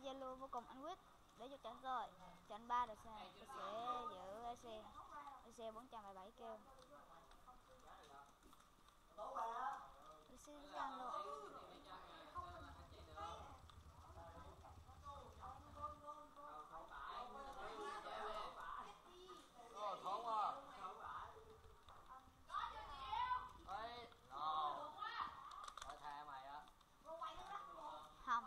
Zalo vô cùng anh Quyết để cho trận rồi. Trận 3 rồi sao? Tôi sẽ giữ EC 477 kêu. Tôi sẽ sang luôn. Thốn quá. Ê, rồi thề mày á. Không.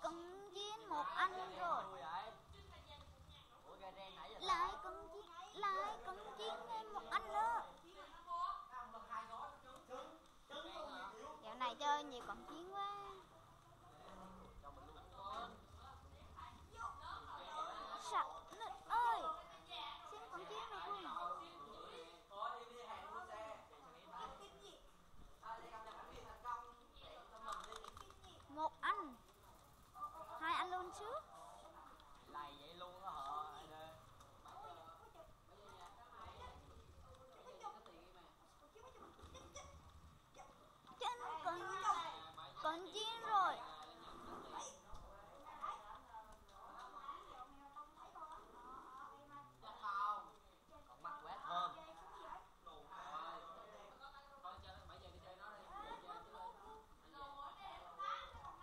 Cận chiến một anh rồi. Lại cận chiến thêm một anh nữa. Dạo này chơi nhiều cận chiến quá. Sặc nít ơi. Xin cận chiến được không? Một anh. Hai anh luôn chứ. Lầy vậy luôn đó hả? Trên cận chiến rồi. Còn mặt quét hơn.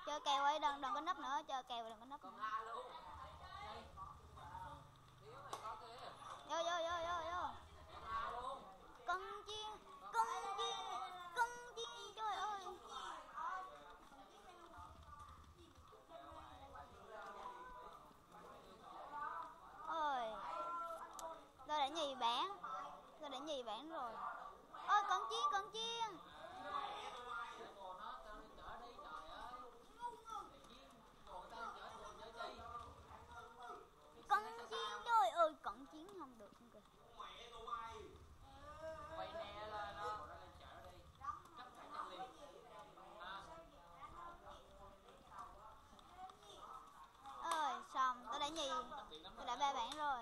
Chơi kèo ơi, đừng có nấp nữa, chơi kèo đừng có nấp nữa. Vô. Cân chiên, trời ơi. Ôi, tôi đã nhì bản rồi. Ôi, cận chiên. Cận chiến, trời ơi, cận chiến không được kìa. Quay nè lên đó. Ơi, xong, tôi đã 3 bản rồi.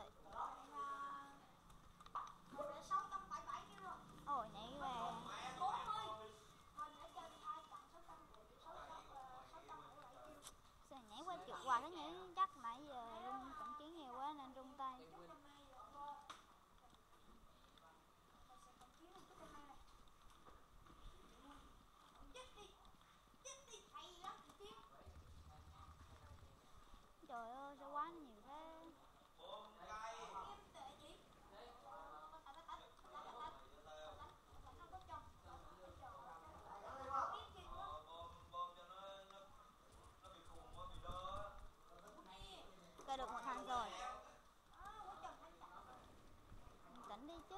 Ôi, nhảy về. Sao nhảy qua trượt hoài nó nhảy chắc nãy giờ rung cận chiến nhiều quá nên rung tay. Trời ơi sao quá nhiều thế. Cây được một thằng rồi. Tỉnh đi chứ.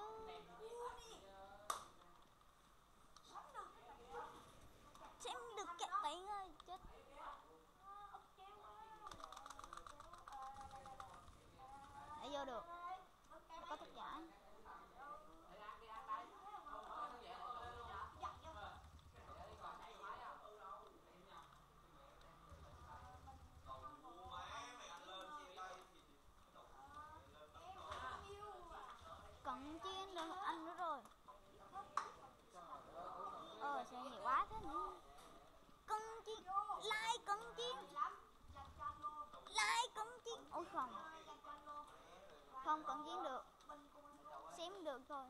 Xem được kẹt tiện ơi chết. Để vô được. Có thức giải. Cận chiến được một anh nữa rồi. Sao nhiều quá thế nữa. Cận chiến. Lại cận chiến. Ôi không cận chiến được. Xém được thôi.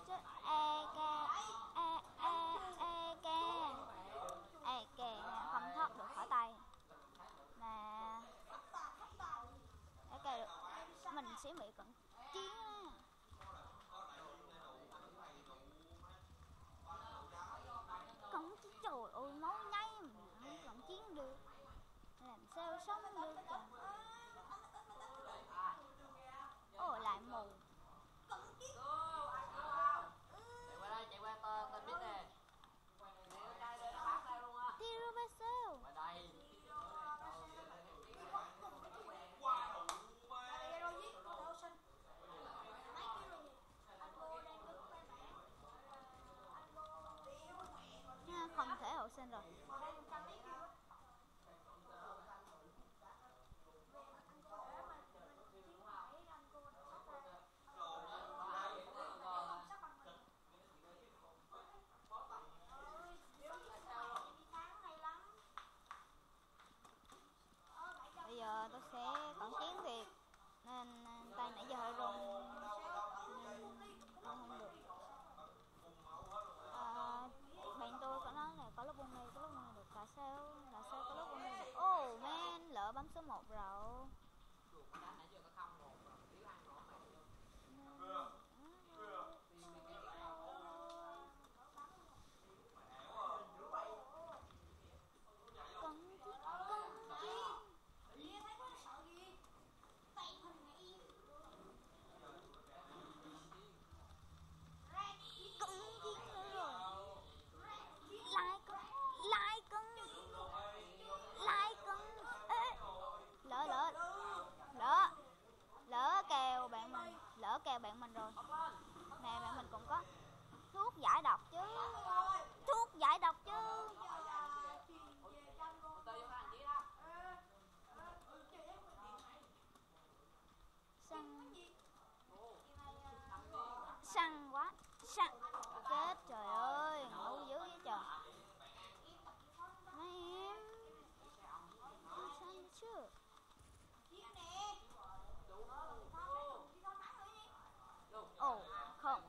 Chết kè không thoát được khỏi tay mà kè được mình sẽ bị cận chiến á. Cận chiến trời ơi máu nháy mà không cận chiến được làm sao sống được kìa. Ôi lại mù. Chạy qua tên biết nè. Tiro Basel. Qua đây. bấm số 1 rồi. Chuột mà đánh nãy giờ có không một rồi, thiếu ăn ngon mày luôn. Lỡ kèo bạn mình rồi. Nè bạn mình cũng có thuốc giải độc chứ. Thuốc giải độc chứ. Săn quá. Săn. Chết trời ơi, ngu dữ vậy trời. Mấy em. Săn chưa? Ồ, không.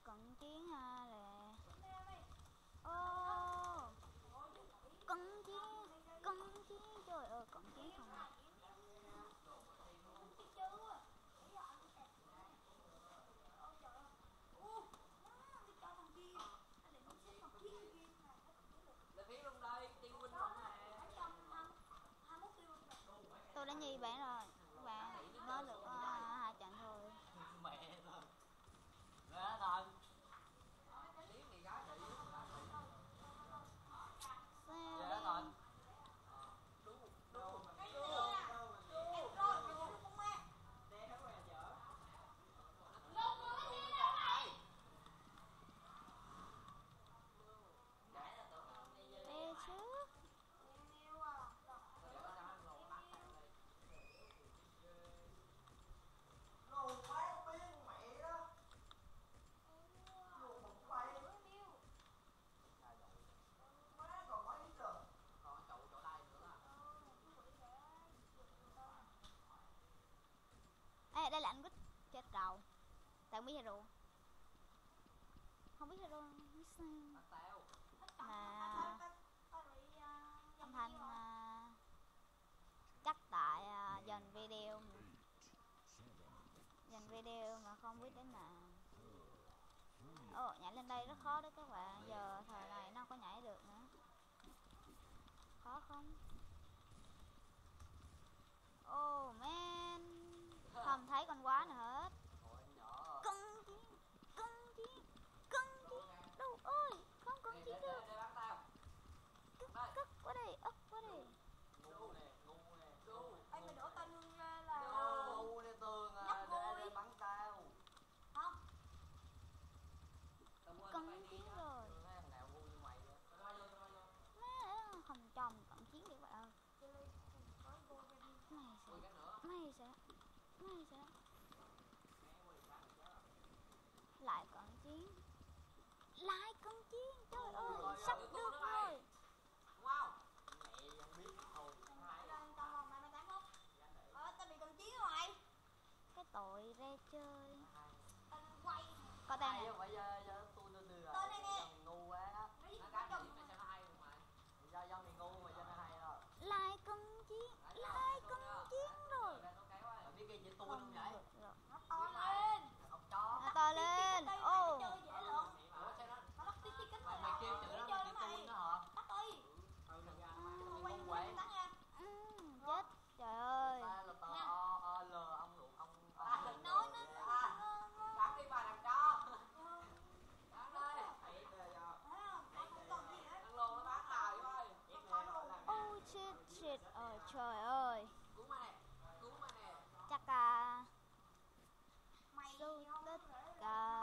Cận chiến ha lè. Ô. Cận chiến, trời ơi, cận chiến không. Tôi đã nhì bạn rồi. Các bạn nói được 2 trận thôi. Mẹ thôi. Đó thôi. Dạ thôi. Ê, đây là anh Quýt. Chết đầu. Tại không biết hero. Không biết hero biết sao. Mà âm thanh chắc tại dần video mà không biết đến nào. Ồ, nhảy lên đây rất khó đấy các bạn. Giờ thời này nó không có nhảy được nữa. Khó không? Oh man. Không thấy con quá nữa hết. Cưng chiến. Đâu ơi, không cưng chiến đâu. Cất qua đây, qua đây. Ngu nè. Anh mày đổ tên Hương ra là Ngu nè Tường à, để đây bắn tao. không? Cưng chiến rồi. Thằng nào ngu như mày vậy? Má không chồng cận chiến đi bạn ơi. Mày sẽ lại cận chiến. Trời ơi, sắp được rồi. Đúng không? Mẹ không biết thôi. Tao vòng này mày đánh không? Tao bị cận chiến rồi. Cái tội ra chơi. Tao quay. Có tay Ai nè. vậy giờ